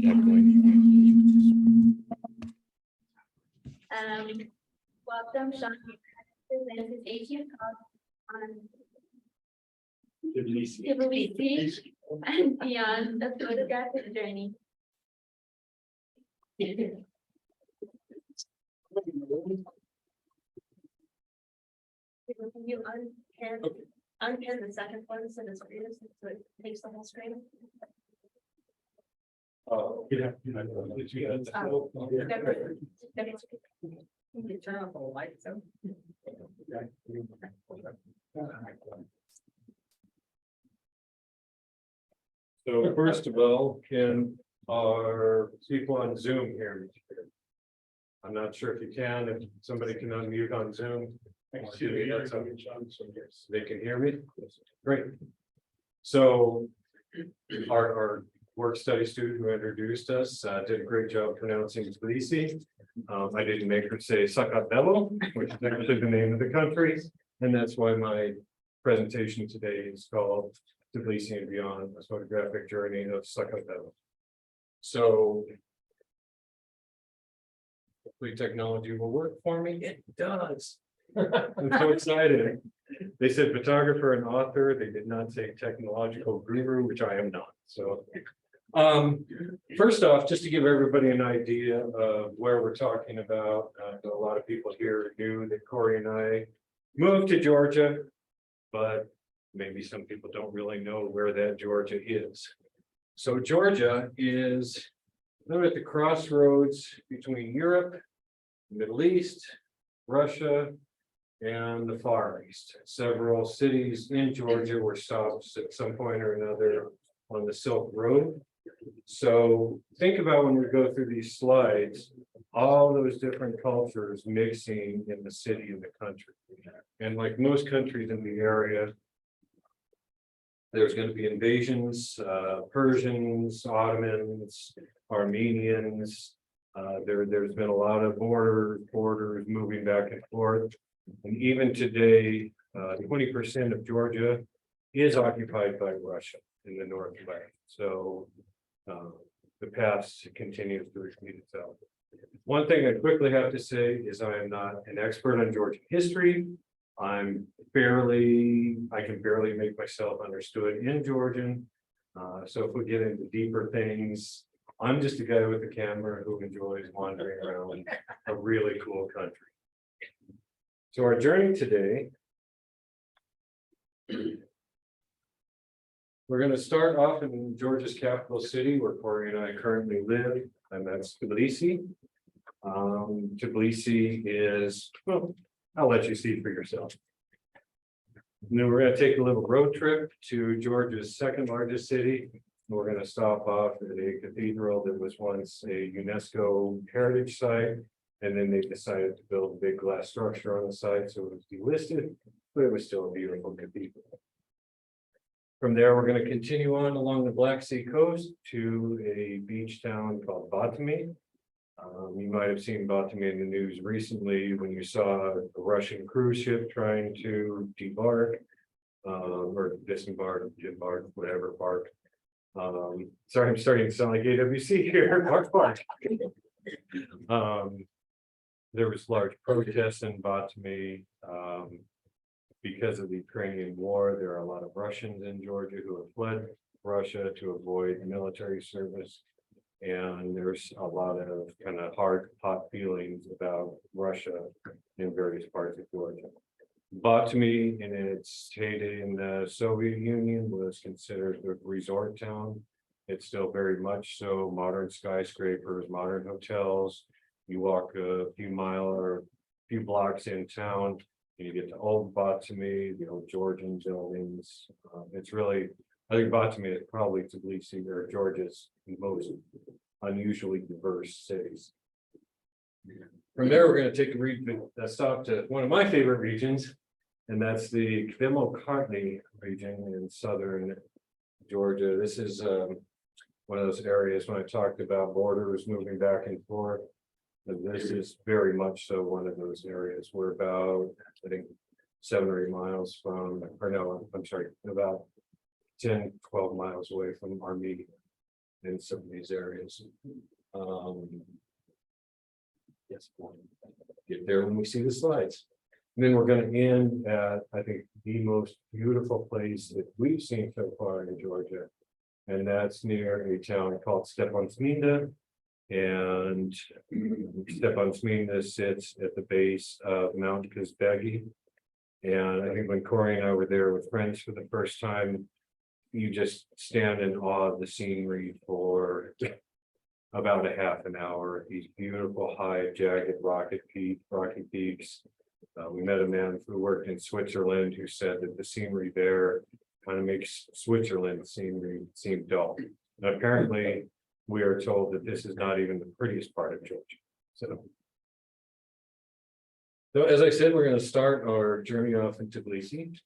Welcome, Sean. Presents his 18th talk on Tbilisi. Tbilisi and beyond the photographic journey. Can you unpin the second one so it's clear, so it takes the whole screen? You can turn off the lights. So first of all, can our people on Zoom hear me? I'm not sure if you can, if somebody can unmute on Zoom. That's okay. They can hear me? Great. So our work study student who introduced us did a great job pronouncing Tbilisi. I didn't make her say Sakartvelo, which is actually the name of the country. And that's why my presentation today is called Tbilisi and Beyond, a photographic journey of Sakartvelo. So hopefully technology will work for me. It does. I'm so excited. They said photographer and author. They did not say technological guru, which I am not. So first off, just to give everybody an idea of where we're talking about, a lot of people here knew that Corey and I moved to Georgia, but maybe some people don't really know where that Georgia is. So Georgia is at the crossroads between Europe, Middle East, Russia, and the Far East. Several cities in Georgia were stops at some point or another on the Silk Road. So think about when we go through these slides, all those different cultures mixing in the city and the country. And like most countries in the area, there's going to be invasions, Persians, Ottomans, Armenians. There's been a lot of borders moving back and forth. And even today, 20% of Georgia is occupied by Russia in the northwest. So the past continues to repeat itself. One thing I quickly have to say is I am not an expert on Georgian history. I can barely make myself understood in Georgian. So if we get into deeper things, I'm just a guy with a camera who enjoys wandering around a really cool country. So our journey today, we're going to start off in Georgia's capital city where Corey and I currently live, and that's Tbilisi. Tbilisi is, well, I'll let you see for yourself. And then we're going to take a little road trip to Georgia's second largest city. We're going to stop off at a cathedral that was once a UNESCO heritage site. And then they decided to build a big glass structure on the site, so it was delisted, but it was still a beautiful cathedral. From there, we're going to continue on along the Black Sea coast to a beach town called Batumi. You might have seen Batumi in the news recently when you saw a Russian cruise ship trying to debark or disembark, whatever, bark. Sorry, I'm starting to sound like AWC here. Bark. There was large protests in Batumi because of the Ukrainian war. There are a lot of Russians in Georgia who have fled Russia to avoid military service. And there's a lot of kind of hot feelings about Russia in various parts of Georgia. Batumi, in its heyday in the Soviet Union, was considered a resort town. It's still very much so. Modern skyscrapers, modern hotels. You walk a few miles or a few blocks in town, and you get to old Batumi, the old Georgian buildings. It's really, I think Batumi is probably Tbilisi or Georgia's most unusually diverse cities. From there, we're going to take a stop to one of my favorite regions, and that's the Tbilisi region in southern Georgia. This is one of those areas when I talked about borders moving back and forth. This is very much so one of those areas. We're about, I think, 7 or 8 miles from, or no, I'm sorry, about 10, 12 miles away from Armenia. in some of these areas. Yes, we'll get there when we see the slides. And then we're going to end at, I think, the most beautiful place that we've seen so far in Georgia. And that's near a town called Stepansminda. And Stepansminda sits at the base of Mount Kazbegi. And I think when Corey and I were there with friends for the first time, you just stand in awe of the scenery for about a half an hour. These beautiful high jagged rocky peaks. We met a man who worked in Switzerland who said that the scenery there kind of makes Switzerland scenery seem dull. And apparently, we are told that this is not even the prettiest part of Georgia. So as I said, we're going to start our journey off in Tbilisi.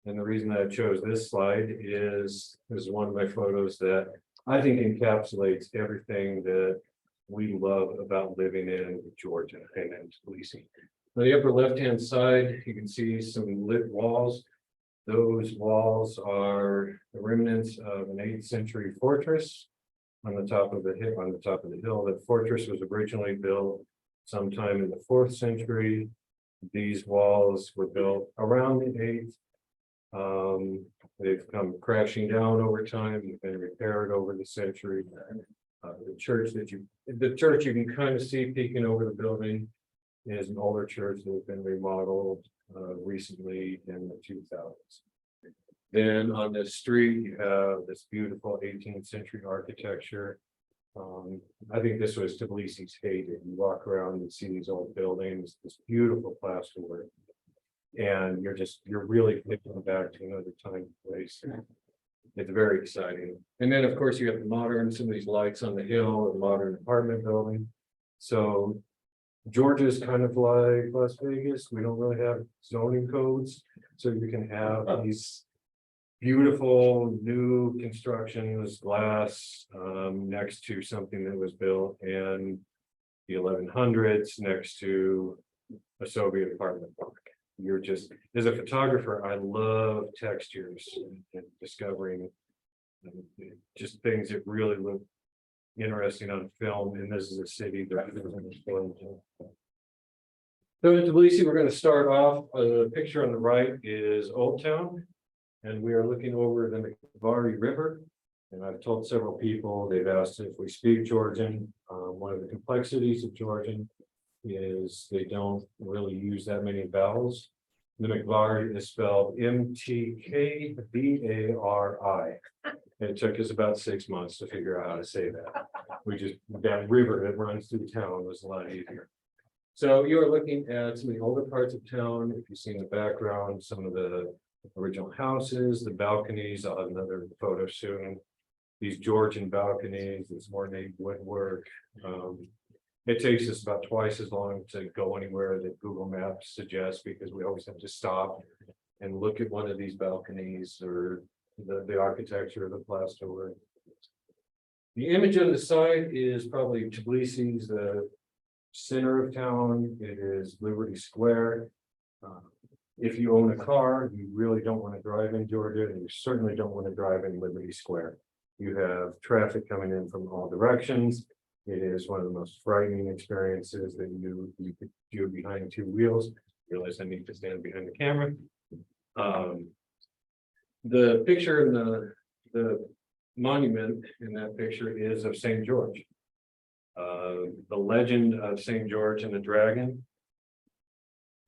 And the reason I chose this slide is one of my photos that I think encapsulates everything that we love about living in Georgia and in Tbilisi. On the upper left-hand side, you can see some lit walls. Those walls are the remnants of an 8th century fortress on the top of the hill. That fortress was originally built sometime in the 4th century. These walls were built around the 8th. They've come crashing down over time. They've been repaired over the century. The church you can kind of see peeking over the building is an older church that has been remodeled recently in the 2000s. Then on this street, you have this beautiful 18th century architecture. I think this was Tbilisi's heyday. You walk around and see these old buildings, this beautiful plasterwork, and you're really thinking back to another time and place. It's very exciting. And then, of course, you have some of these lights on the hill, a modern apartment building. So Georgia is kind of like Las Vegas. We don't really have zoning codes, so you can have these beautiful new constructions, glass next to something that was built in the 1100s next to a Soviet apartment block. As a photographer, I love textures and discovering just things that really look interesting on film. And this is a city that so in Tbilisi, we're going to start off. The picture on the right is Old Town. And we are looking over the Makvari River. And I've told several people, they've asked if we speak Georgian. One of the complexities of Georgian is they don't really use that many vowels. The Makvari is spelled M-T-K-V-A-R-I. It took us about 6 months to figure out how to say that. That river that runs through town was a lot easier. So you are looking at some of the older parts of town. If you see in the background, some of the original houses, the balconies. I'll have another photo soon. These Georgian balconies, this ornate woodwork. It takes us about twice as long to go anywhere that Google Maps suggests because we always have to stop and look at one of these balconies or the architecture of the plasterwork. The image on the side is probably Tbilisi's the center of town. It is Liberty Square. If you own a car, you really don't want to drive in Georgia, and you certainly don't want to drive in Liberty Square. You have traffic coming in from all directions. It is one of the most frightening experiences that you could do behind two wheels. Realize I need to stand behind the camera. The picture in the monument in that picture is of St. George. The legend of St. George and the dragon,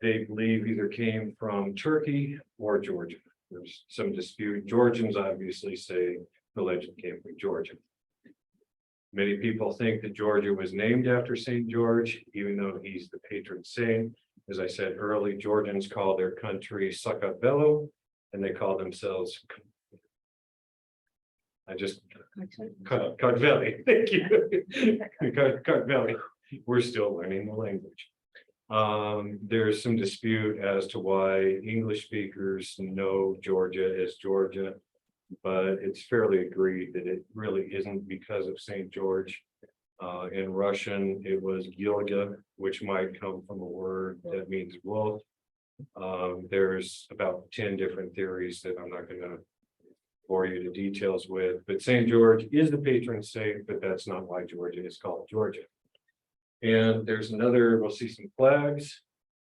they believe either came from Turkey or Georgia. There's some dispute. Georgians obviously say the legend came from Georgia. Many people think that Georgia was named after St. George, even though he's the patron saint. As I said earlier, Georgians call their country Sakartvelo, and they call themselves Sakartvelo. Thank you. Sakartvelo. We're still learning the language. There's some dispute as to why English speakers know Georgia as Georgia, but it's fairly agreed that it really isn't because of St. George. In Russian, it was Gilga, which might come from a word that means wolf. There's about 10 different theories that I'm not going to bore you to details with, but St. George is the patron saint, but that's not why Georgia is called Georgia. And there's another, we'll see some flags.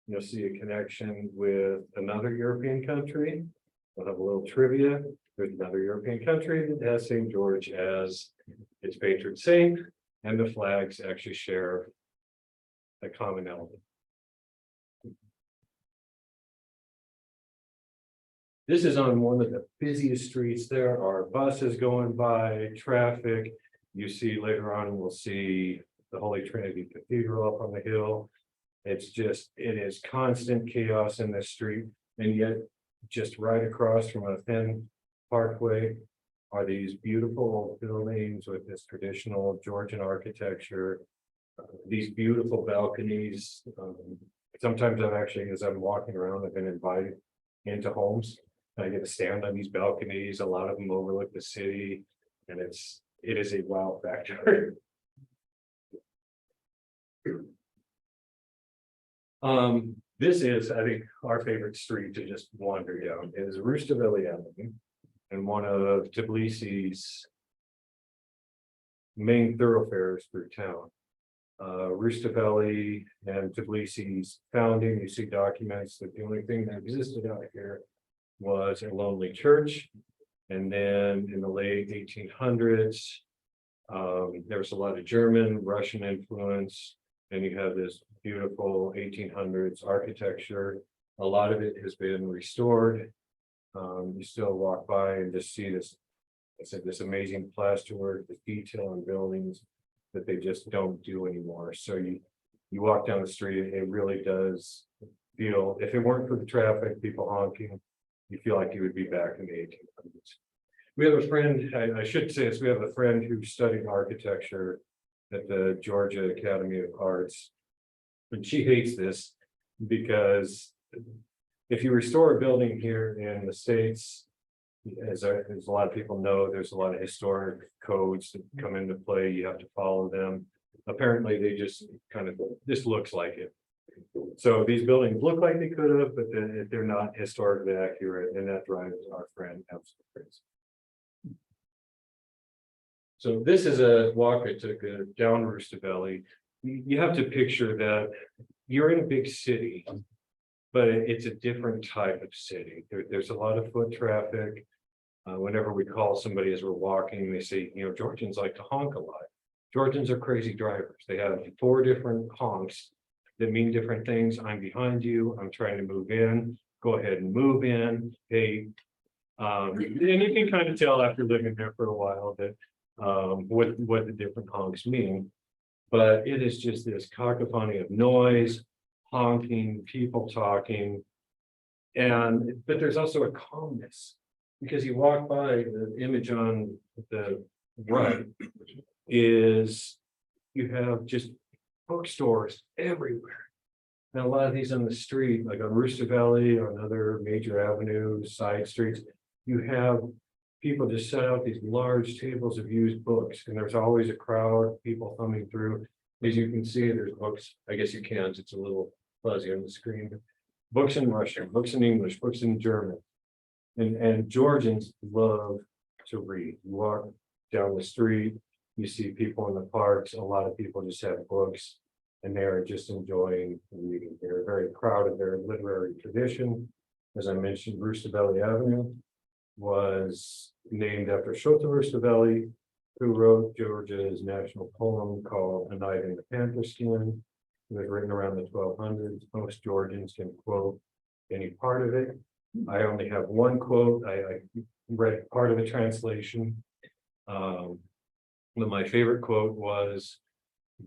You'll see a connection with another European country. We'll have a little trivia. There's another European country that has St. George as its patron saint, and the flags actually share a common element. This is on one of the busiest streets. There are buses going by, traffic. You see later on, we'll see the Holy Trinity Cathedral up on the hill. It's just, it is constant chaos in this street. And yet, just right across from a thin parkway are these beautiful buildings with this traditional Georgian architecture. These beautiful balconies. Sometimes I've actually, as I'm walking around, I've been invited into homes. I get to stand on these balconies. A lot of them overlook the city, and it is a wow factor. This is, I think, our favorite street to just wander down is Rustaveli Avenue, and one of Tbilisi's main thoroughfares through town. Rustaveli and Tbilisi's founding, you see documents that the only thing that existed out here was a lonely church. And then in the late 1800s, there was a lot of German, Russian influence, and you have this beautiful 1800s architecture. A lot of it has been restored. You still walk by and just see this, I said, this amazing plasterwork, this detail on buildings that they just don't do anymore. So you walk down the street, it really does feel, if it weren't for the traffic, people honking, you feel like you would be back in the 1800s. We have a friend, I should say this, we have a friend who studied architecture at the Georgia Academy of Arts. And she hates this because if you restore a building here in the States, as a lot of people know, there's a lot of historic codes that come into play. You have to follow them. Apparently, they just kind of, this looks like it. So these buildings look like they could have, but then they're not historically accurate, and that drives our friend absolutely crazy. So this is a walk I took down Rustaveli. You have to picture that you're in a big city, but it's a different type of city. There's a lot of foot traffic. Whenever we call somebody as we're walking, they say, you know, Georgians like to honk a lot. Georgians are crazy drivers. They have 4 different honks that mean different things. I'm behind you. I'm trying to move in. Go ahead and move in. Hey, and you can kind of tell after living there for a while that what the different honks mean. But it is just this cacophony of noise, honking, people talking, but there's also a calmness because you walk by. The image on the right is you have just bookstores everywhere, and a lot of these on the street, like on Rustaveli or other major avenues, side streets, you have people just set out these large tables of used books, and there's always a crowd, people thumbing through. As you can see, there's books. I guess you can't, it's a little fuzzy on the screen. Books in Russian, books in English, books in German. And Georgians love to read. You walk down the street, you see people in the parks, a lot of people just have books, and they are just enjoying reading. They're very proud of their literary tradition. As I mentioned, Rustaveli Avenue was named after Sakartvelo, who wrote Georgia's national poem called A Night in the Panther Skin. It was written around the 1200s. Most Georgians can quote any part of it. I only have one quote. I read part of the translation. My favorite quote was,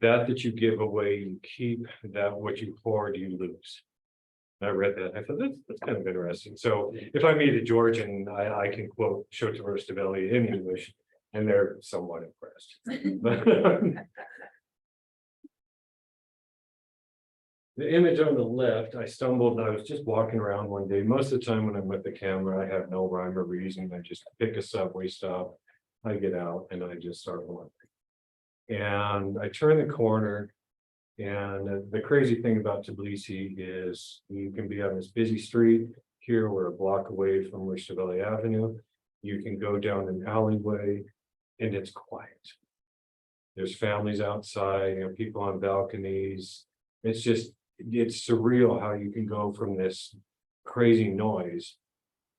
that you give away, you keep, that what you hoard, you lose. I read that. I thought that's kind of interesting. So if I meet a Georgian, I can quote Sakartvelo in English, and they're somewhat impressed. The image on the left, I was just walking around one day. Most of the time when I'm with the camera, I have no rhyme or reason. I just pick a subway stop, I get out, and I just start wandering. And I turn the corner, and the crazy thing about Tbilisi is you can be on this busy street. Here we're a block away from Rustaveli Avenue, You can go down an alleyway and it's quiet. There's families outside, people on balconies. It's surreal how you can go from this crazy noise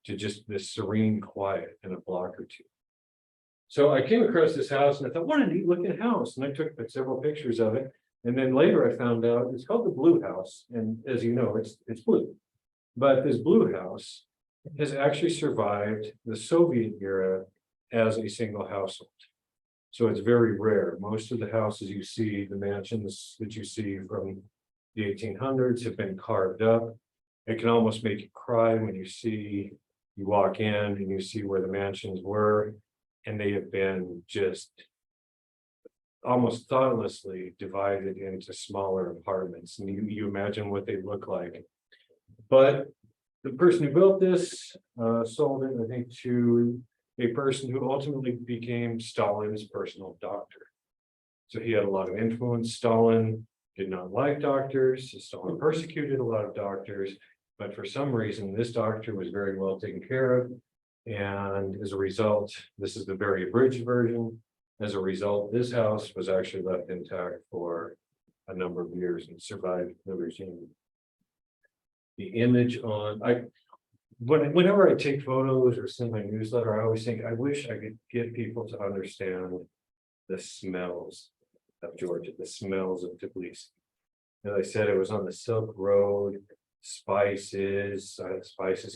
to just this serene quiet in a block or two. So I came across this house and I thought, what a neat looking house. And I took several pictures of it. And then later I found out it's called the Blue House. And as you know, it's blue. But this blue house has actually survived the Soviet era as a single household. So it's very rare. Most of the houses you see, the mansions that you see from the 1800s have been carved up. It can almost make you cry when you walk in and you see where the mansions were, and they have been just almost thoughtlessly divided into smaller apartments. And you imagine what they look like. But the person who built this sold it, I think, to a person who ultimately became Stalin's personal doctor. So he had a lot of influence. Stalin did not like doctors. Stalin persecuted a lot of doctors, but for some reason, this doctor was very well taken care of. And as a result, this is the very abridged version. As a result, this house was actually left intact for a number of years and survived the regime. The image on, whenever I take photos or send my newsletter, I always think, I wish I could get people to understand the smells of Georgia, the smells of Tbilisi. As I said, it was on the Silk Road, spices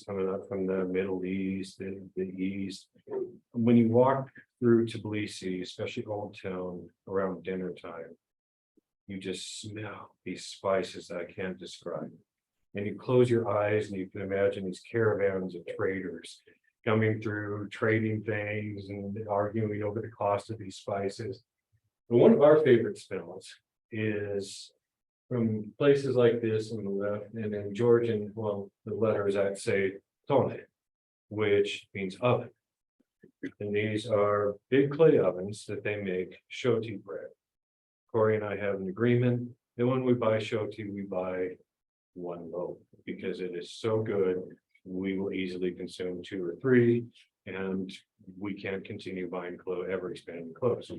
coming up from the Middle East, the East. When you walk through Tbilisi, especially Old Town around dinner time, you just smell these spices that I can't describe. And you close your eyes and you can imagine these caravans of traders coming through, trading things and arguing over the cost of these spices. But one of our favorite smells is from places like this on the left, and in Georgian, well, the letters I'd say tone, which means oven. And these are big clay ovens that they make shoti bread. Corey and I have an agreement that when we buy shoti, we buy one loaf because it is so good. We will easily consume 2 or 3, and we can't continue buying ever expanding clothes.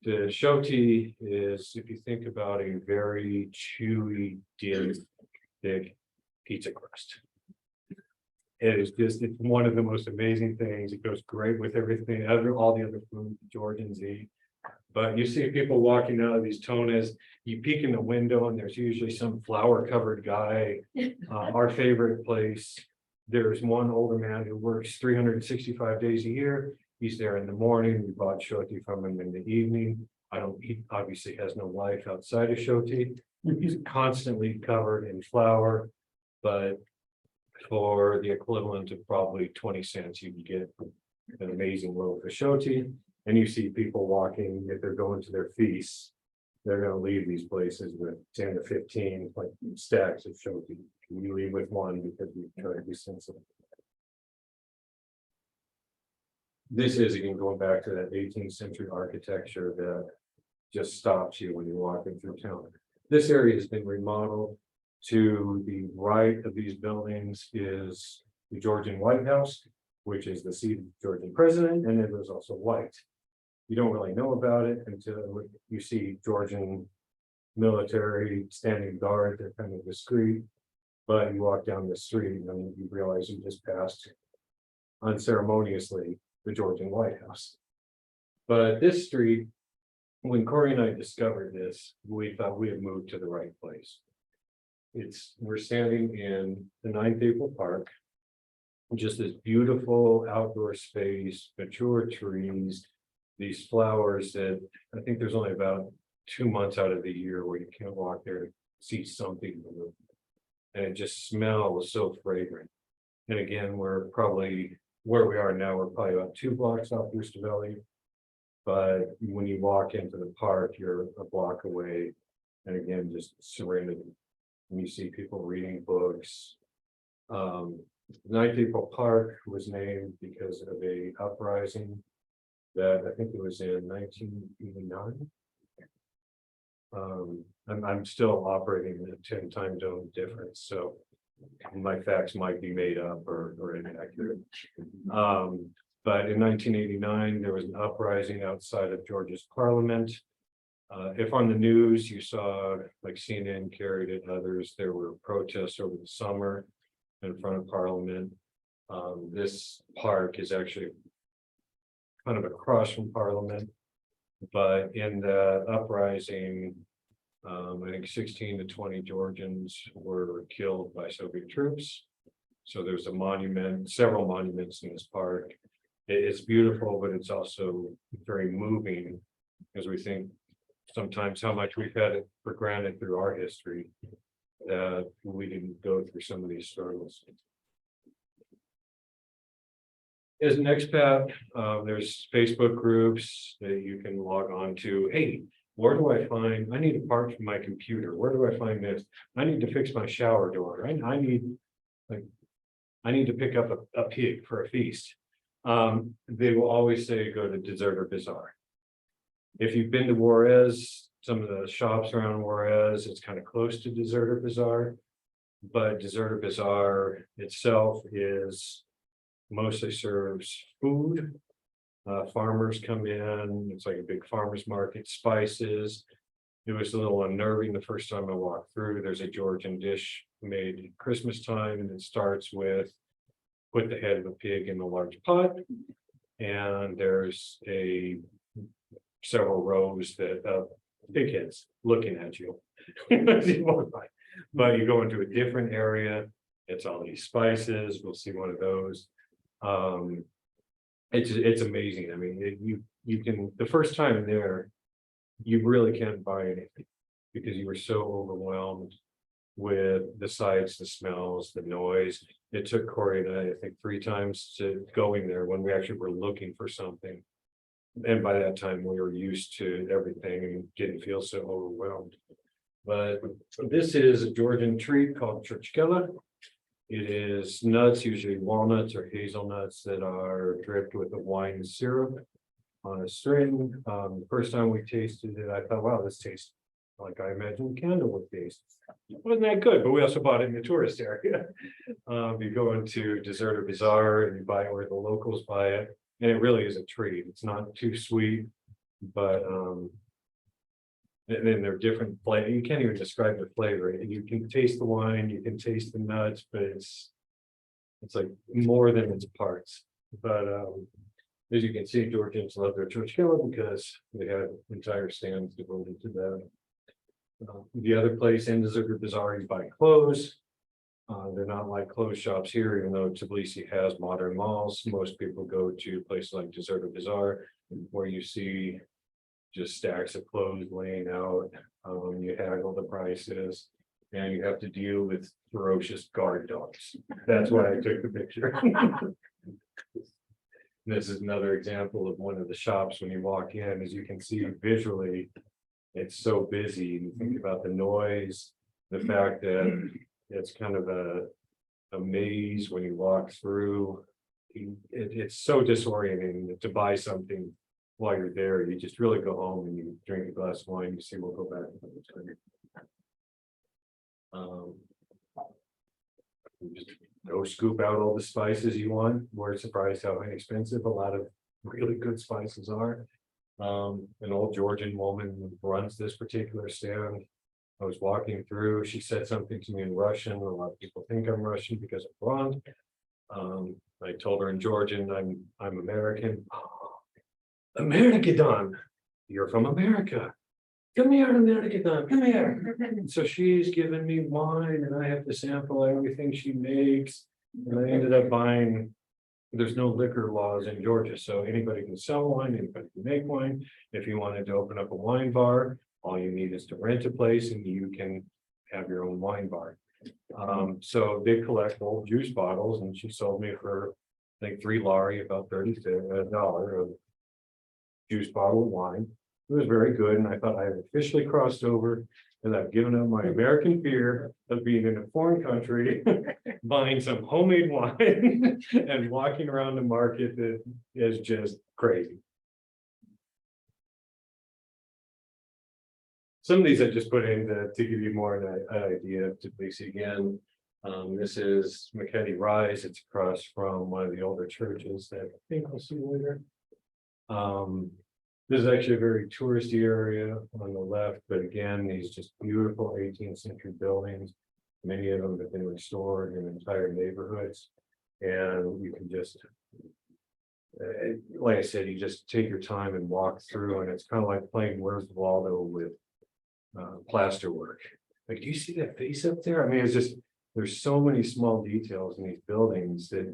The shoti is, if you think about a very chewy, dense, thick pizza crust. It's one of the most amazing things. It goes great with everything, all the other food Georgians eat. But you see people walking out of these tonas, you peek in the window and there's usually some flower covered guy. Our favorite place, there's one older man who works 365 days a year. He's there in the morning. We bought shoti from him in the evening. He obviously has no life outside of shoti. He's constantly covered in flour, but for the equivalent of probably 20 cents, you can get an amazing loaf of shoti. And you see people walking, if they're going to their feasts, they're going to leave these places with 10 to 15 like stacks of shoti. We leave with one because we try to be sensible. This is, again, going back to that 18th century architecture that just stops you when you're walking through town. This area has been remodeled. To the right of these buildings is the Georgian White House, which is the seat of the Georgian president, and it was also white. You don't really know about it until you see Georgian military standing guard. They're kind of discreet, but you walk down the street and you realize you just passed unceremoniously the Georgian White House. But this street, when Corey and I discovered this, we thought we had moved to the right place. We're standing in the 9th April Park, just this beautiful outdoor space, mature trees, these flowers that I think there's only about 2 months out of the year where you can't walk there and see something blue. And it just smells so fragrant. And again, we're probably where we are now, we're probably about 2 blocks off Tbilisi. But when you walk into the park, you're a block away. And again, just serenity. And you see people reading books. 9th April Park was named because of a uprising that I think it was in 1989. I'm still operating in a 10 time zone difference, so my facts might be made up or inaccurate. But in 1989, there was an uprising outside of Georgia's parliament. If on the news you saw, like CNN carried it, others, there were protests over the summer in front of Parliament. This park is actually kind of across from Parliament, but in the uprising, I think 16 to 20 Georgians were killed by Soviet troops. So there's a monument, several monuments in this park. It's beautiful, but it's also very moving as we think sometimes how much we've had it for granted through our history, that we didn't go through some of these struggles. As an expat, there's Facebook groups that you can log on to. Hey, where do I find, I need a part for my computer. Where do I find this? I need to fix my shower door. I need to pick up a pig for a feast. They will always say, go to Deserter Bazaar. If you've been to Juarez, some of the shops around Juarez, it's kind of close to Deserter Bazaar. But Deserter Bazaar itself is mostly serves food. Farmers come in, it's like a big farmer's market, spices. It was a little unnerving the first time I walked through. There's a Georgian dish made at Christmas time, and it starts with put the head of a pig in a large pot, and there's several rows that pig heads looking at you. But you go into a different area, it's all these spices. We'll see one of those. It's amazing. I mean, you can, the first time there, you really can't buy anything because you were so overwhelmed with the sights, the smells, the noise. It took Corey and I think 3 times to going there when we actually were looking for something. And by that time we were used to everything and didn't feel so overwhelmed. But this is a Georgian treat called churchkela. It is nuts, usually walnuts or hazelnuts, that are dripped with a wine syrup on a string. The first time we tasted it, I thought, wow, this tastes like I imagined candle would taste. It wasn't that good, but we also bought it in the tourist area. You go into Deserter Bazaar and you buy it where the locals buy it, and it really is a treat. It's not too sweet, but and then they're different flavor. You can't even describe the flavor. You can taste the wine, you can taste the nuts, but it's like more than its parts. But as you can see, Georgians love their churchkela because they have entire stands devoted to that. The other place in Deserter Bazaar, you buy clothes. They're not like clothes shops here, even though Tbilisi has modern malls. Most people go to places like Deserter Bazaar, where you see just stacks of clothes laying out. You haggle the prices, and you have to deal with ferocious guard dogs. That's why I took the picture. This is another example of one of the shops. When you walk in, as you can see visually, it's so busy. You think about the noise, the fact that it's kind of a maze when you walk through. It's so disorienting to buy something while you're there. You just really go home and you drink a glass of wine, you see, we'll go back. You just go scoop out all the spices you want. We're surprised how inexpensive a lot of really good spices are. An old Georgian woman runs this particular stand. I was walking through, she said something to me in Russian. A lot of people think I'm Russian because I'm blonde. I told her in Georgian, I'm American. American, you're from America. Come here, American, come here. So she's giving me wine and I have to sample everything she makes. And I ended up buying, there's no liquor laws in Georgia, so anybody can sell wine, anybody can make wine. If you wanted to open up a wine bar, all you need is to rent a place and you can have your own wine bar. So they collect old juice bottles, and she sold me for, I think, 3 lari, about $30 of juice bottle of wine. It was very good, and I thought I had officially crossed over, and I've given up my American fear of being in a foreign country, buying some homemade wine and walking around the market that is just crazy. Some of these I just put in to give you more of an idea of Tbilisi again. This is McKetty Rise. It's across from one of the older churches that I think we'll see later. This is actually a very touristy area on the left, but again, these just beautiful 18th century buildings. Many of them have been restored in entire neighborhoods. And you can just, like I said, you just take your time and walk through, and it's kind of like playing Where's Waldo with plaster work. Like, do you see that face up there? I mean, it's just, there's so many small details in these buildings that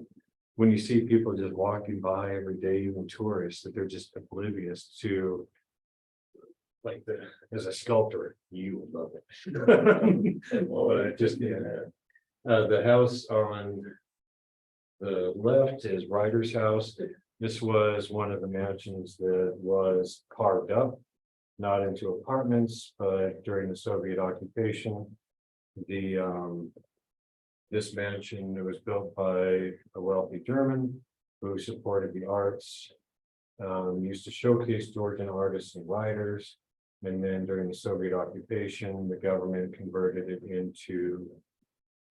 when you see people just walking by every day, even tourists, that they're just oblivious to, like, as a sculptor, you would love it. But just, yeah. The house on the left is Ryder's house. This was one of the mansions that was carved up, not into apartments, but during the Soviet occupation. This mansion was built by a wealthy German who supported the arts, used to showcase Georgian artists and writers. And then during the Soviet occupation, the government converted it into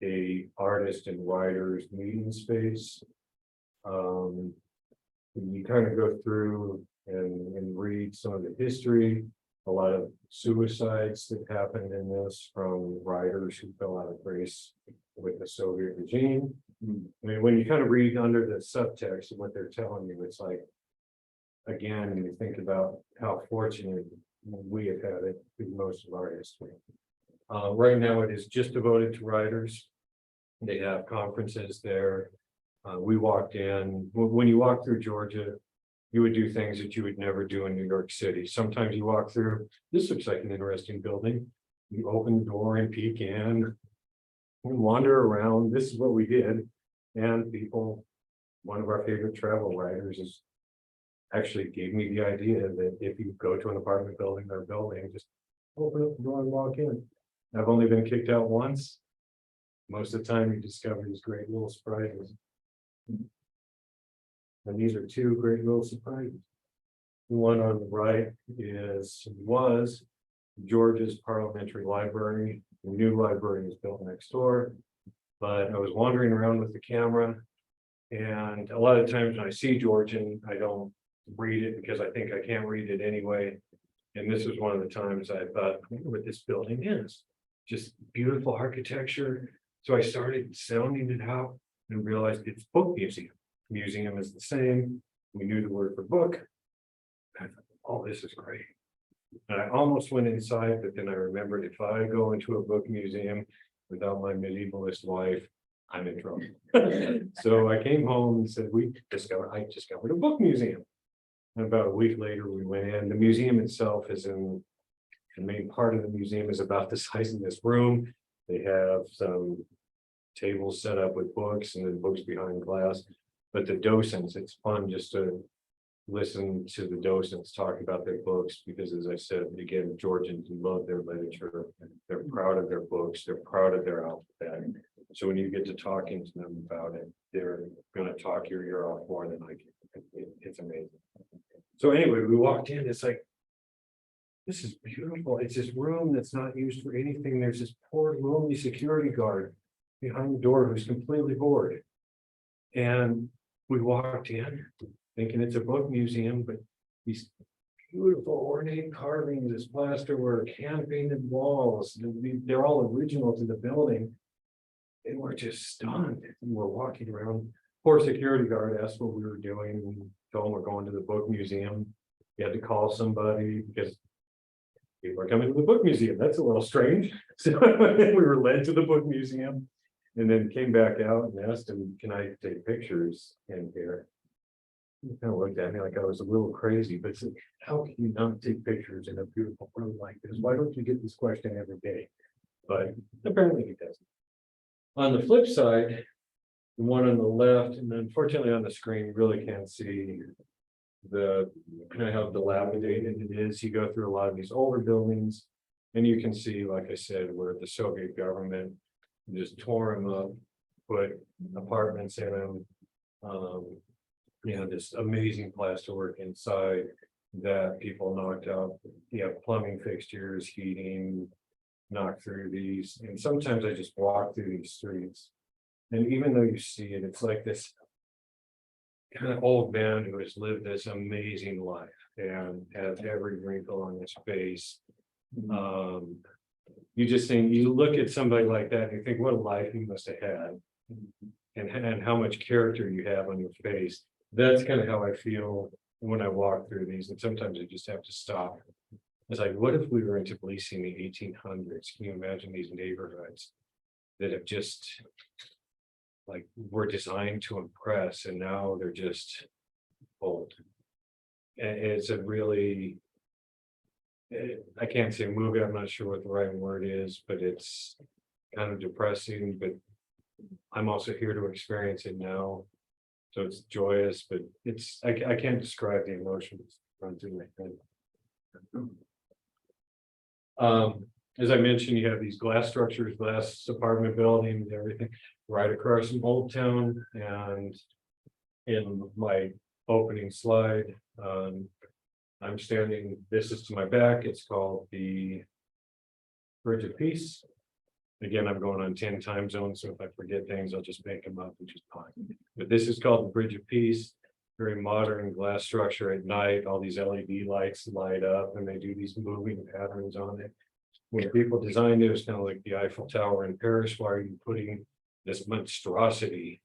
a artist and writers meeting space. You kind of go through and read some of the history, a lot of suicides that happened in this from writers who fell out of grace with the Soviet regime. I mean, when you kind of read under the subtext of what they're telling you, it's like, again, you think about how fortunate we have had it through most of our history. Right now, it is just devoted to writers. They have conferences there. We walked in, when you walk through Georgia, you would do things that you would never do in New York City. Sometimes you walk through, this looks like an interesting building. You open the door and peek in, we wander around. This is what we did. And people, one of our favorite travel writers is actually gave me the idea that if you go to an apartment building or building, just open up the door and walk in. I've only been kicked out once. Most of the time you discover these great little surprises. And these are two great little surprises. The one on the right was Georgia's parliamentary library. The new library is built next door. But I was wandering around with the camera, and a lot of times when I see Georgian, I don't read it because I think I can't read it anyway. And this was one of the times I thought, I wonder what this building is. Just beautiful architecture. So I started sounding it out and realized it's book museum. Museum is the same. We knew the word for book. I thought, oh, this is great. And I almost went inside, but then I remembered if I go into a book museum without my medievalist wife, I'm in trouble. So I came home and said, I discovered a book museum. And about a week later, we went in. The museum itself is the main part of the museum is about the size of this room. They have some tables set up with books and then books behind glass. But the docents, it's fun just to listen to the docents talk about their books, because as I said, again, Georgians love their literature. They're proud of their books. They're proud of their alphabet. So when you get to talking to them about it, they're going to talk your ear off more than I can. It's amazing. So anyway, we walked in. It's like, this is beautiful. It's this room that's not used for anything. There's this poor, lonely security guard behind the door who's completely bored. And we walked in thinking it's a book museum, but these beautiful ornate carvings, this plasterwork, hand painted walls, they're all original to the building. And we're just stunned. And we're walking around. Poor security guard asked what we were doing. We told him we're going to the book museum. He had to call somebody because people are coming to the book museum. That's a little strange. So we were led to the book museum and then came back out and asked him, can I take pictures in here? He kind of looked at me like I was a little crazy, but said, how can you not take pictures in a beautiful room like this? Why don't you get this question every day? But apparently he doesn't. On the flip side, the one on the left, and unfortunately on the screen, you really can't see the kind of how dilapidated it is. You go through a lot of these older buildings, and you can see, like I said, where the Soviet government just tore them up, put apartments in them. This amazing plasterwork inside that people knocked out. You have plumbing fixtures, heating, knock through these, and sometimes I just walk through these streets. And even though you see it, it's like this kind of old man who has lived this amazing life and has every wrinkle on his face. You just think, you look at somebody like that and you think, what a life he must have had. And how much character you have on your face. That's kind of how I feel when I walk through these, and sometimes I just have to stop. It's like, what if we were in Tbilisi in the 1800s? Can you imagine these neighborhoods that have just like were designed to impress, and now they're just old. And it's a really, I can't say movie, I'm not sure what the right word is, but it's kind of depressing, but I'm also here to experience it now. So it's joyous, but it's, I can't describe the emotions run through my head. As I mentioned, you have these glass structures, glass apartment buildings, everything right across from Old Town. And in my opening slide, I'm standing, this is to my back, it's called the Bridge of Peace. Again, I'm going on 10 time zones, so if I forget things, I'll just make them up, which is fine. But this is called the Bridge of Peace, very modern glass structure at night. All these LED lights light up and they do these moving patterns on it. When people designed it, it was kind of like the Eiffel Tower in Paris. Why are you putting this monstrosity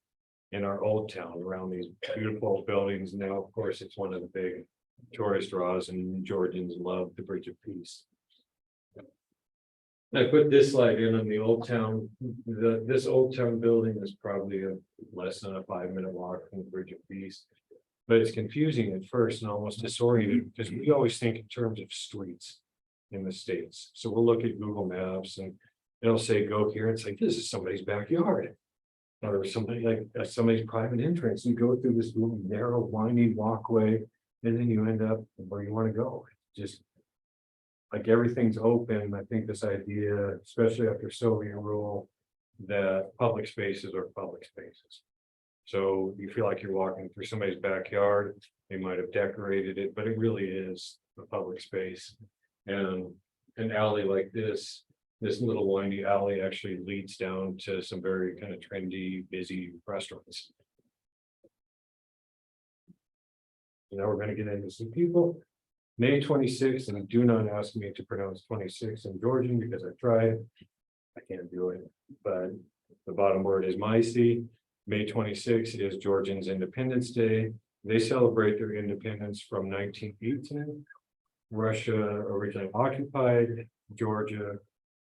in our old town around these beautiful buildings? Now, of course, it's one of the big tourist draws, and Georgians love the Bridge of Peace. I put this slide in on the Old Town. This Old Town building is probably less than a 5-minute walk from the Bridge of Peace. But it's confusing at first and almost disoriented because we always think in terms of streets in the States. So we'll look at Google Maps and it'll say, go here. It's like, this is somebody's backyard. Or somebody like somebody's private entrance. You go through this little narrow, winding walkway, and then you end up where you want to go. Just like everything's open. I think this idea, especially after Soviet rule, that public spaces are public spaces. So you feel like you're walking through somebody's backyard. They might have decorated it, but it really is a public space. And an alley like this little windy alley actually leads down to some very kind of trendy, busy restaurants. Now we're going to get into some people. May 26th, and do not ask me to pronounce 26 in Georgian because I tried. I can't do it, but the bottom word is Maisi. May 26th is Georgians' Independence Day. They celebrate their independence from 1918. Russia originally occupied Georgia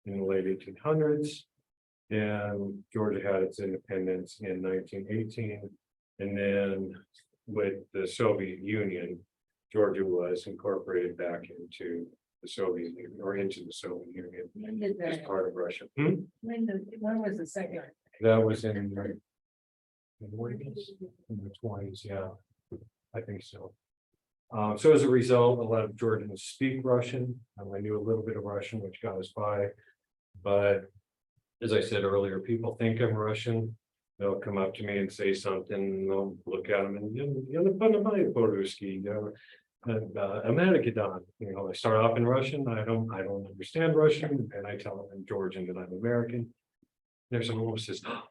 in the late 1800s, and Georgia had its independence in 1918. And then with the Soviet Union, Georgia was incorporated back into the Soviet Union, or into the Soviet Union When did as that, part of Russia. when was the second? That was in the 20s, yeah, I think so. So as a result, a lot of Georgians speak Russian. I knew a little bit of Russian, which got us by. But as I said earlier, people think I'm Russian. They'll come up to me and say something, and I'll look at them and American. You know, I start off in Russian. I don't understand Russian, and I tell them in Georgian that I'm American. There's someone who says, oh,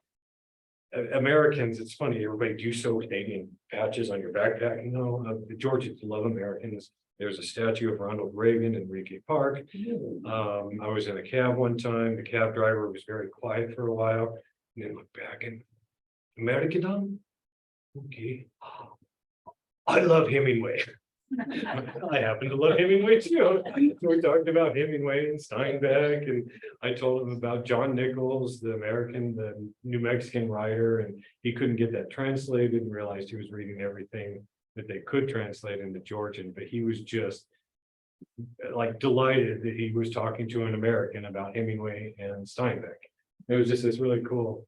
Americans, it's funny, everybody do so Canadian patches on your backpack. You know, the Georgians love Americans. There's a statue of Ronald Reagan in Rickie Park. I was in a cab one time. The cab driver was very quiet for a while, and then looked back and American. Okay. I love Hemingway. I happen to love Hemingway too. So we talked about Hemingway and Steinbeck, and I told him about John Nichols, the New Mexican writer, and he couldn't get that translated and realized he was reading everything that they could translate into Georgian, but he was just like delighted that he was talking to an American about Hemingway and Steinbeck. It was just this really cool.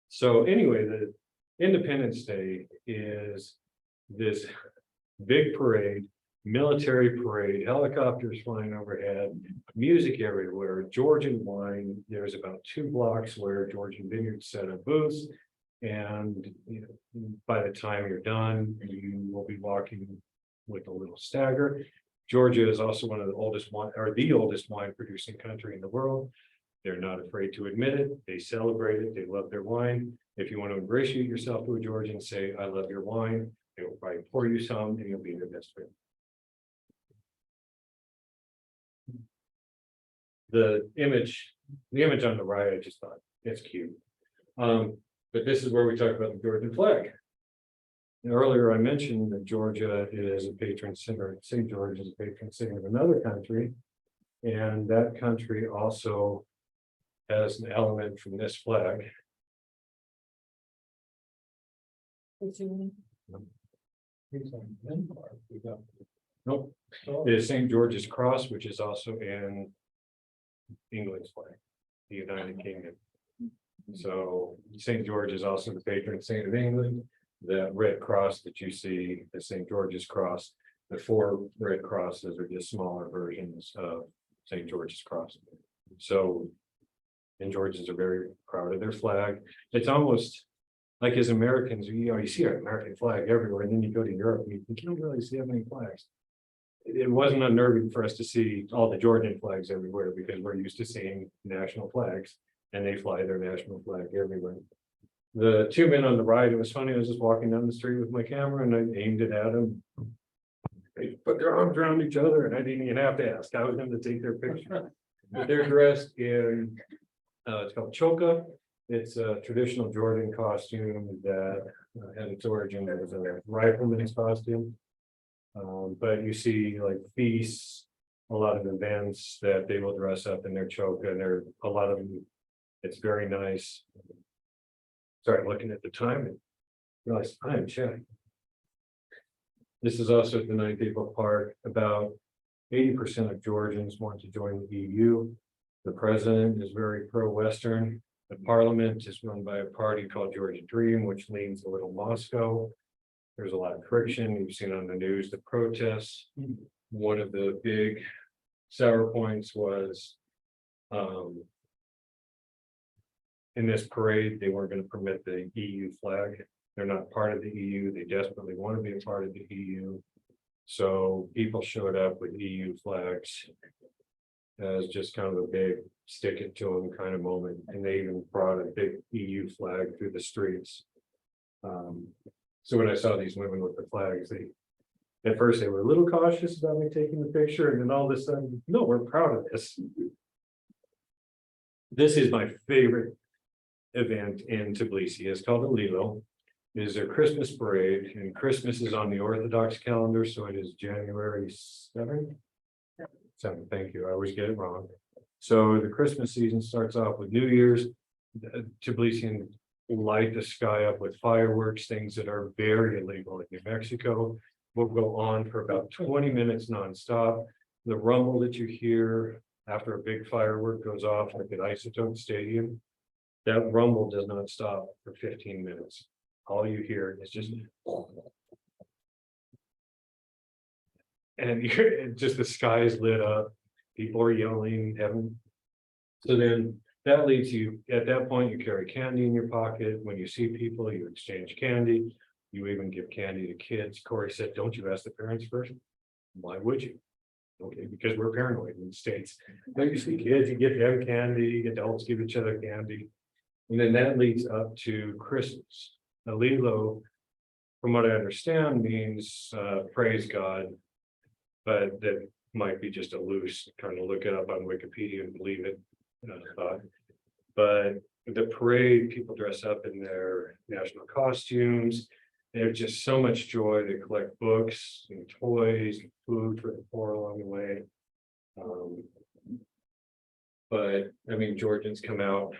So anyway, the Independence Day is this big parade, military parade, helicopters flying overhead, music everywhere, Georgian wine. There's about 2 blocks where Georgian Vineyards set up booths. And you know, by the time you're done, you will be walking with a little stagger. Georgia is also one of the oldest wine, or the oldest wine producing country in the world. They're not afraid to admit it. They celebrate it. They love their wine. If you want to ingratiate yourself to a Georgian, say, I love your wine. They will probably pour you some and you'll be their best friend. The image on the right, I just thought it's cute. But this is where we talk about the Georgian flag. And earlier I mentioned that Georgia is a patron saint, or St. George is a patron saint of another country. And that country also has an element from this flag. Nope, it is St. George's Cross, which is also in England's flag, the United Kingdom. So St. George is also the patron saint of England. The red cross that you see, the St. George's Cross, the 4 red crosses are just smaller versions of St. George's Cross. So, and Georgians are very proud of their flag. It's almost like, as Americans, you see our American flag everywhere, and then you go to Europe and you think, you don't really see that many flags. It wasn't unnerving for us to see all the Georgian flags everywhere, because we're used to seeing national flags, and they fly their national flag everywhere. The 2 men on the right, it was funny, I was just walking down the street with my camera and I aimed it at them. They put their arms around each other and I didn't even have to ask. I was going to take their picture. But they're dressed in, it's called choka. It's a traditional Georgian costume that had its origin as a rifleman's costume. But you see like feasts, a lot of events that they will dress up in their choka, and there are a lot of them. It's very nice. Sorry, looking at the time and realized I'm chatting. This is also at the 9th April Park. About 80% of Georgians want to join the EU. The president is very pro-Western. The parliament is run by a party called Georgia Dream, which leans a little Moscow. There's a lot of friction. You've seen on the news the protests. One of the big sour points was in this parade, they weren't going to permit the EU flag. They're not part of the EU. They desperately want to be a part of the EU. So people showed up with EU flags as just kind of a big stick it to them kind of moment. And they even brought a big EU flag through the streets. So when I saw these women with the flags, at first they were a little cautious about me taking the picture. And then all of a sudden, no, we're proud of this. This is my favorite event in Tbilisi. It's called a Lilo. It is a Christmas parade, and Christmas is on the Orthodox calendar, so it is January 7th. 7th, thank you. I always get it wrong. So the Christmas season starts off with New Year's. Tbilisians light the sky up with fireworks, things that are very illegal in New Mexico. Will go on for about 20 minutes nonstop. The rumble that you hear after a big firework goes off, like at Isotope Stadium, that rumble does not stop for 15 minutes. All you hear is just, and you're just, the sky is lit up. People are yelling, heaven. So then that leads you, at that point, you carry candy in your pocket. When you see people, you exchange candy. You even give candy to kids. Corey said, don't you ask the parents first? Why would you? Okay, because we're paranoid in the States. Then you see kids, you give them candy, adults give each other candy. And then that leads up to Christmas. Alilo, from what I understand, means praise God, but that might be just a loose kind of look it up on Wikipedia and believe it thought. But the parade, people dress up in their national costumes. There's just so much joy. They collect books and toys and food for the poor along the way. But I mean, Georgians come out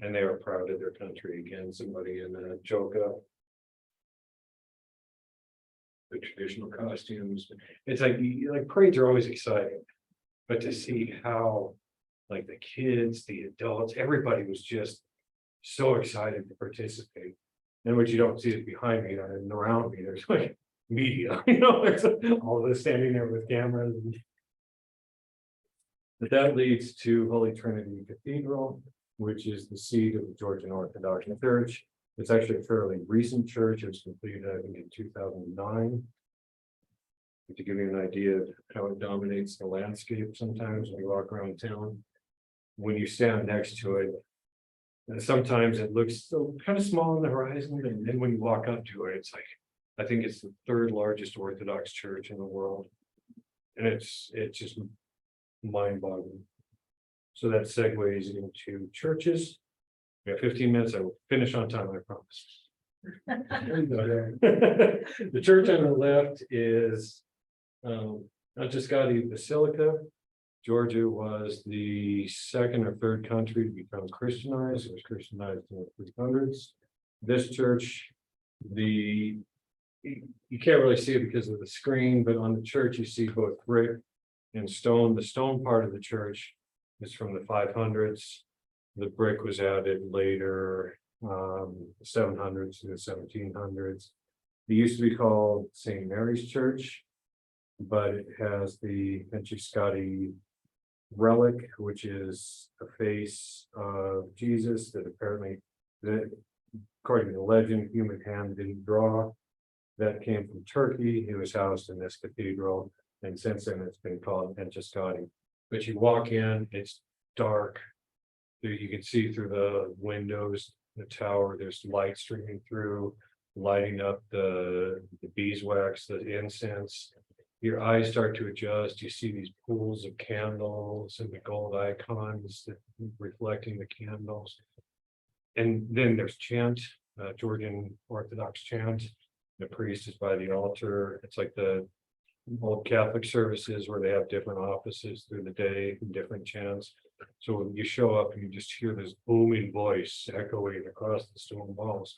and they are proud of their country. Again, somebody in a choka, the traditional costumes. It's like parades are always exciting, but to see how like the kids, the adults, everybody was just so excited to participate. And what you don't see is behind me and around me, there's like media, there's all of us standing there with cameras. But that leads to Holy Trinity Cathedral, which is the seat of the Georgian Orthodox Church. It's actually a fairly recent church. It was completed, I think, in 2009. To give you an idea of how it dominates the landscape sometimes when you walk around town. when you stand next to it, and sometimes it looks so kind of small on the horizon, and then when you walk up to it, it's like, I think it's the third largest Orthodox church in the world. And it's just mind-boggling. So that segues into churches. We have 15 minutes, I will finish on time, I promise. The church on the left is Antiscati Basilica. Georgia was the second or third country to become Christianized. It was Christianized in the 300s. This church, you can't really see it because of the screen, but on the church you see both brick and stone. The stone part of the church is from the 500s. The brick was added later, 700s to the 1700s. It used to be called St. Mary's Church, but it has the Antiscati relic, which is a face of Jesus that apparently, according to the legend, human hand didn't draw. That came from Turkey. It was housed in this cathedral, and since then it's been called Antiscati. But you walk in, it's dark. You can see through the windows, the tower, there's light streaming through, lighting up the beeswax, the incense. Your eyes start to adjust. You see these pools of candles and the gold icons that reflecting the candles. And then there's chant, Georgian Orthodox chant. The priest is by the altar. It's like the old Catholic services where they have different offices through the day and different chants. So when you show up and you just hear this booming voice echoing across the stone walls.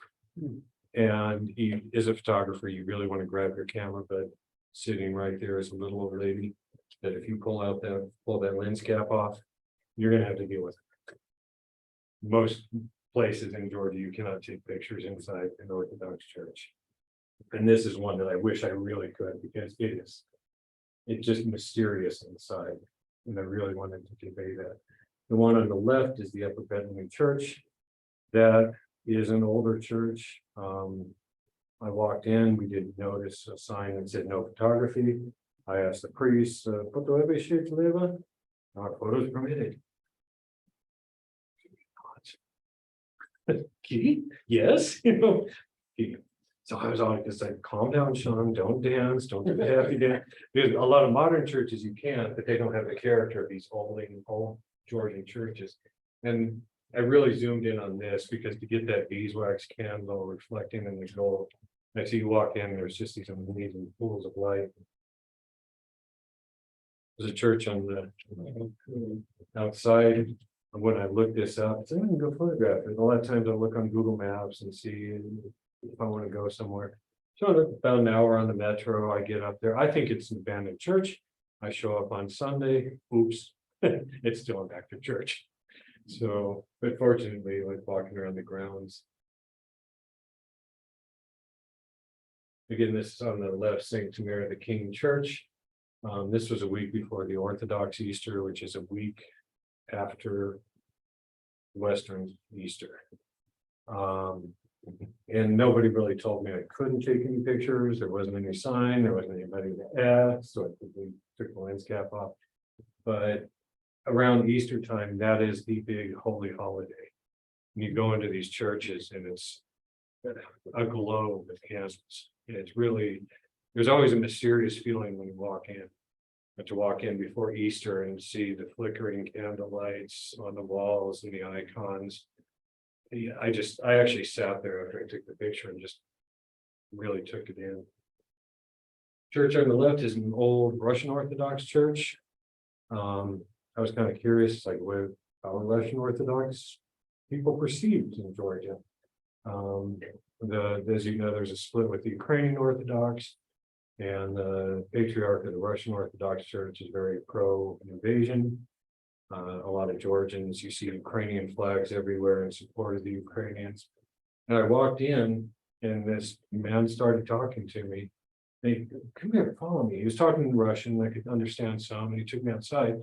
And as a photographer, you really want to grab your camera, but sitting right there is a little old lady that if you pull that lens cap off, you're gonna have to deal with it. Most places in Georgia, you cannot take pictures inside an Orthodox church. And this is one that I wish I really could, because it's just mysterious inside. And I really wanted to convey that. The one on the left is the Upper Benjamin Church. That is an older church. I walked in, we didn't notice a sign that said no photography. I asked the priest, "Photographic, our photos permitted." Key? Yes, key. So I was on, it's like, calm down, Sean, don't dance, don't do the happy dance. Because a lot of modern churches you can, but they don't have the character of these old Georgian churches. And I really zoomed in on this because to get that beeswax candle reflecting in the gold, I see you walk in, there's just these amazing pools of light. There's a church on the outside. When I looked this up, I said, I'm gonna go photograph it. A lot of times I look on Google Maps and see if I want to go somewhere. So about an hour on the metro, I get up there. I think it's an abandoned church. I show up on Sunday. Oops, it's still an active church. So, but fortunately, like walking around the grounds. Again, this is on the left, St. Mary the King Church. This was a week before the Orthodox Easter, which is a week after Western Easter. And nobody really told me I couldn't take any pictures. There wasn't any sign, there wasn't anybody to ask, so I quickly took the lens cap off. But around Easter time, that is the big holy holiday. And you go into these churches and it's a glow with candles. And it's really, there's always a mysterious feeling when you walk in. But to walk in before Easter and see the flickering candle lights on the walls and the icons. Yeah, I actually sat there after I took the picture and just really took it in. Church on the left is an old Russian Orthodox church. I was kind of curious, like what our Russian Orthodox people perceived in Georgia. As you know, there's a split with the Ukrainian Orthodox, and the patriarch of the Russian Orthodox Church is very pro-invasion. A lot of Georgians, you see Ukrainian flags everywhere in support of the Ukrainians. And I walked in, and this man started talking to me. Hey, come here, follow me. He was talking in Russian, I could understand some, and he took me outside,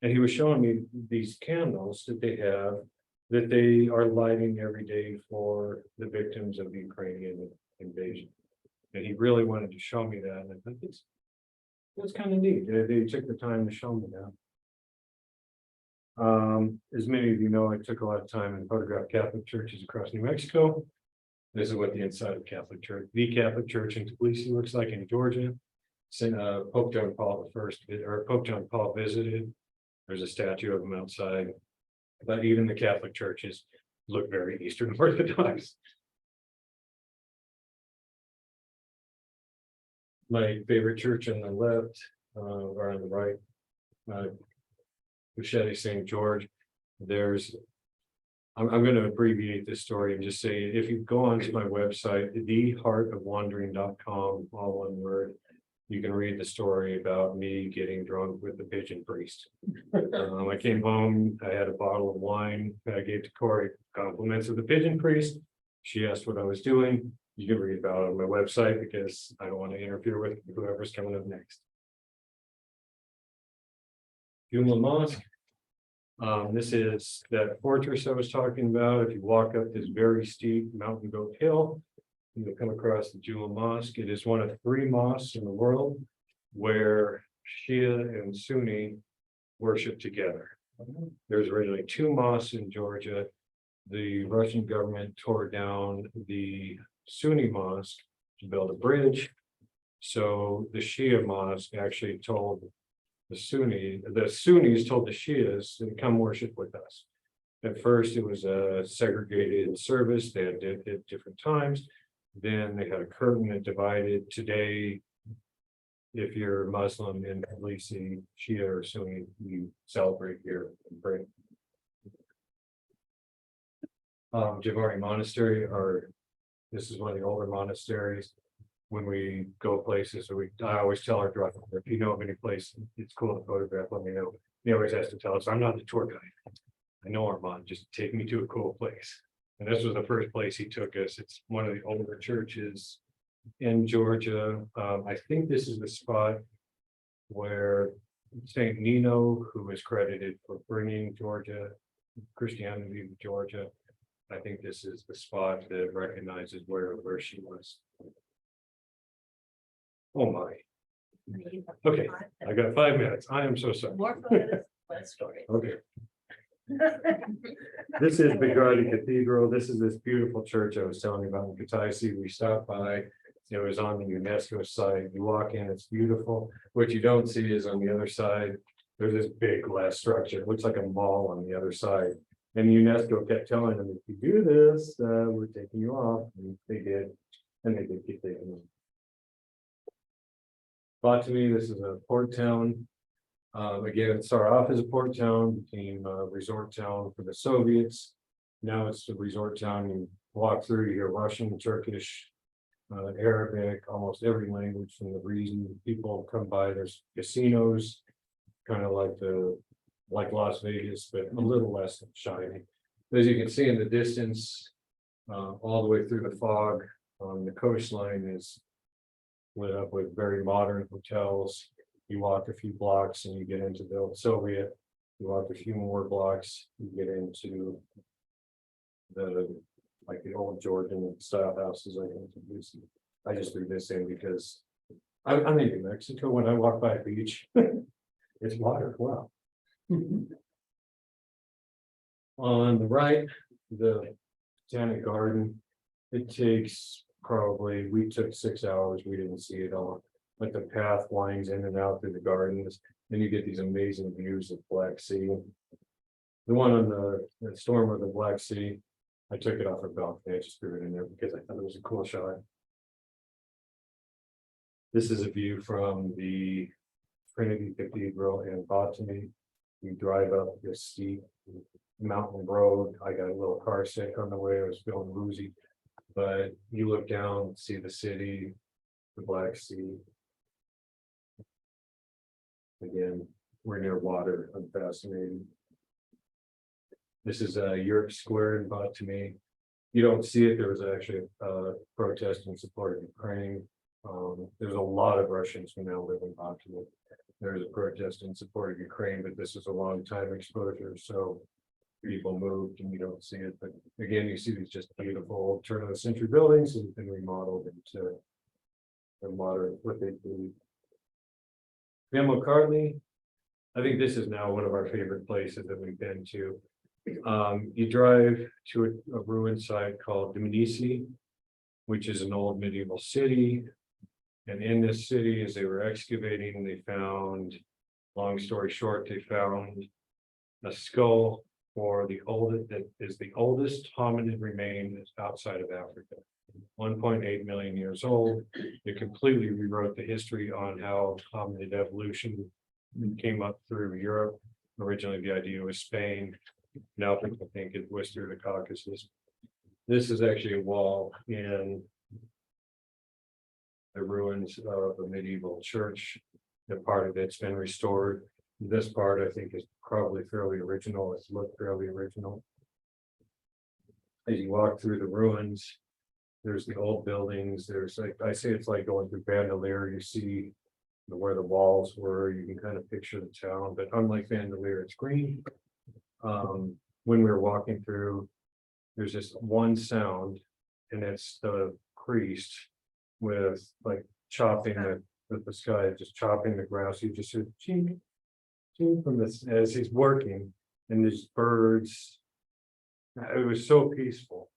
and he was showing me these candles that they have, that they are lighting every day for the victims of the Ukrainian invasion. And he really wanted to show me that, and I think it's kind of neat. They took the time to show me that. As many of you know, I took a lot of time in photograph Catholic churches across New Mexico. This is what the inside of Catholic Church, the Catholic Church in Tbilisi looks like in Georgia. Pope John Paul Pope John Paul visited. There's a statue of him outside. But even the Catholic churches look very Eastern Orthodox. My favorite church on the left, or on the right, Machete St. George. I'm going to abbreviate this story and just say, if you go onto my website, theheartofwandering.com, all one word, you can read the story about me getting drunk with the pigeon priest. I came home, I had a bottle of wine that I gave to Corey, compliments of the pigeon priest. She asked what I was doing. You can read about it on my website because I don't want to interfere with whoever's coming up next. Jumla Mosque. This is that fortress I was talking about. If you walk up this very steep mountain goat hill, you'll come across the Jumla Mosque. It is one of 3 mosques in the world where Shia and Sunni worship together. There's originally 2 mosques in Georgia. The Russian government tore down the Sunni mosque to build a bridge. So the Shia mosque actually told the Sunnis told the Shias to come worship with us. At first, it was a segregated service. They had at different times. Then they had a curtain that divided. Today, if you're Muslim in Tbilisi, Shia or Sunni, you celebrate here and pray. Javari Monastery, this is one of the older monasteries. When we go places, I always tell our driver, if you know of any place, it's cool to photograph, let me know. He always has to tell us, I'm not the tour guide. I know Armand, just take me to a cool place. And this was the first place he took us. It's one of the older churches in Georgia. I think this is the spot where Saint Nino, who is credited for bringing Christianity to Georgia. I think this is the spot that recognizes where she was. Oh my. Okay, I got 5 minutes. I am so sorry. More photos, less story. Okay. This is Bigardi Cathedral. This is this beautiful church I was telling you about in Kutaisi. We stopped by. It was on the UNESCO site. You walk in, it's beautiful. What you don't see is on the other side, there's this big glass structure. It looks like a mall on the other side. And UNESCO kept telling them, if you do this, we're taking you off. And they did. And they did keep taking them. Batumi, this is a port town. Again, it started off as a port town, became a resort town for the Soviets. Now it's a resort town. You walk through, you hear Russian, Turkish, Arabic, almost every language from the region. People come by. There's casinos, kind of like Las Vegas, but a little less shiny. As you can see in the distance, all the way through the fog, the coastline is lit up with very modern hotels. You walk a few blocks and you get into the old Soviet. You walk a few more blocks, you get into the old Georgian style houses. I just threw this in because I'm in New Mexico. When I walk by a beach, it's water. Wow. On the right, the Botanic Garden. It takes we took 6 hours. We didn't see it all. But the path winds in and out through the gardens. Then you get these amazing views of Black Sea. The one on the storm of the Black Sea, I took it off a balcony. I just threw it in there because I thought it was a cool shot. This is a view from the Trinity Cathedral in Batumi. You drive up this steep mountain road. I got a little car sick on the way. I was feeling woozy. But you look down, see the city, the Black Sea. Again, we're near water. I'm fascinated. This is Europe Square in Batumi. You don't see it. There was actually a protest in support of Ukraine. There's a lot of Russians who now live in Batumi. There's a protest in support of Ukraine, but this is a long time exposure. So people moved and you don't see it. But again, you see these just beautiful turn of the century buildings that have been remodeled into a modern what they do. Pamela Cartley, I think this is now one of our favorite places that we've been to. You drive to a ruined site called Tbilisi, which is an old medieval city. And in this city, as they were excavating, they found, long story short, they found a skull for the oldest, that is the oldest hominid remain outside of Africa. 1.8 million years old. It completely rewrote the history on how hominid evolution came up through Europe. Originally, the idea was Spain. Now people think it was through the Caucasus. This is actually a wall in the ruins of a medieval church. The part of it's been restored. This part, I think, is probably fairly original. It's looked fairly original. As you walk through the ruins, there's the old buildings. There's, like I say, it's like going through Bandelier. You see where the walls were. You can kind of picture the town, but unlike Bandelier, it's green. When we were walking through, there's just one sound, and it's the priest with like chopping the sky, just chopping the grass. You just hear ching, ching from this as he's working, and these birds. It was so peaceful.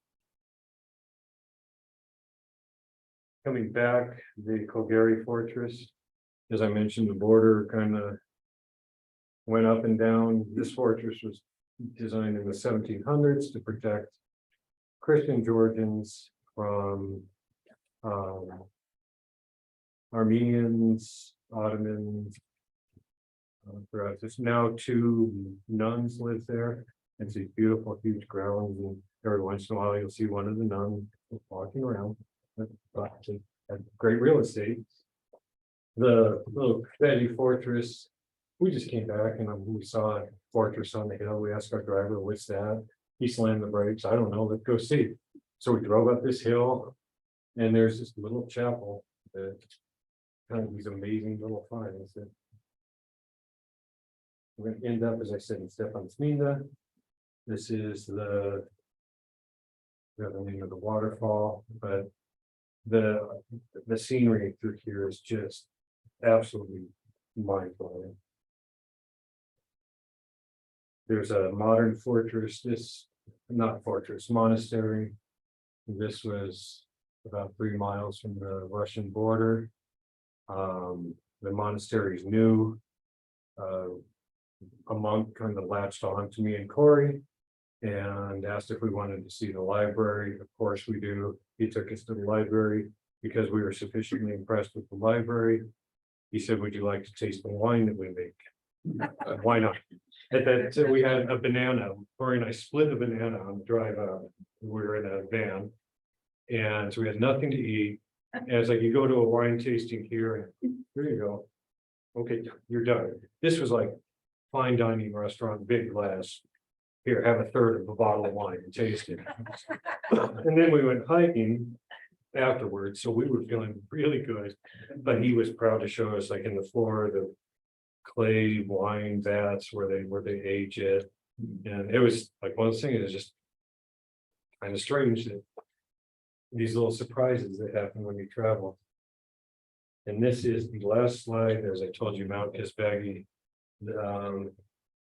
Coming back, the Colgary Fortress, as I mentioned, the border kind of went up and down. This fortress was designed in the 1700s to protect Christian Georgians from Armenians, Ottomans. Throughout this, now 2 nuns live there. It's these beautiful, huge grounds, and every once in a while you'll see one of the nuns walking around. But had great real estate. The little Betty Fortress. We just came back and we saw a fortress on the hill. We asked our driver, "What's that?" He slammed the brakes. "I don't know. Let's go see." So we drove up this hill, and there's this little chapel that kind of these amazing little finds that we're going to end up, as I said, in Stefansminda. This is the name of the waterfall, but the scenery through here is just absolutely mind-blowing. There's a modern fortress, monastery. This was about 3 miles from the Russian border. The monastery is new. A monk kind of latched on to me and Corey and asked if we wanted to see the library. Of course we do. He took us to the library because we were sufficiently impressed with the library. He said, "Would you like to taste the wine that we make?" Why not? At that, we had a banana. Corey and I split a banana on the drive out. We were in a van, and so we had nothing to eat. And it's like, you go to a wine tasting here, and here you go. Okay, you're done. This was like fine dining restaurant, big glass. Here, have a third of a bottle of wine and taste it. And then we went hiking afterwards, so we were feeling really good. But he was proud to show us, like in the floor, the clay wine vats where they age it. And it was like one thing is just kind of strange that these little surprises that happen when you travel. And this is the last slide, as I told you, Mount Kisbegi.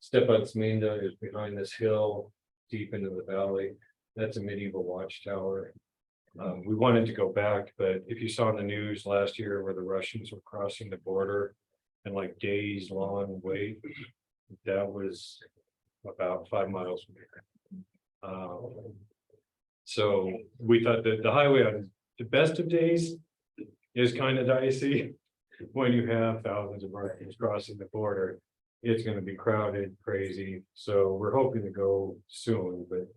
Stefansminda is behind this hill, deep into the valley. That's a medieval watchtower. We wanted to go back, but if you saw in the news last year where the Russians were crossing the border and like days long wait, that was about 5 miles from here. So we thought that the highway on the best of days is kind of dicey. When you have thousands of Russians crossing the border, it's going to be crowded, crazy. So we're hoping to go soon. But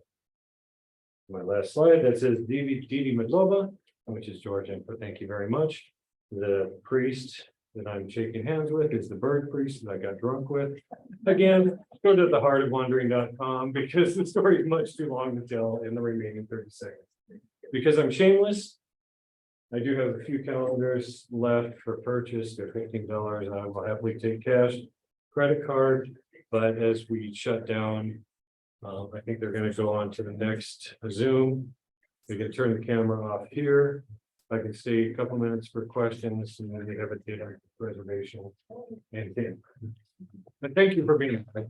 my last slide that says Didi Medlova, which is Georgian, but thank you very much. The priest that I'm shaking hands with is the bird priest that I got drunk with. Again, go to theheartofwandering.com because the story is much too long to tell in the remaining 30 seconds. Because I'm shameless, I do have a few calendars left for purchase. They're $15. I will happily take cash, credit card, but as we shut down, I think they're going to go on to the next Zoom. We can turn the camera off here. I can stay a couple minutes for questions, and then we have a dinner reservation. And then But thank you for being here.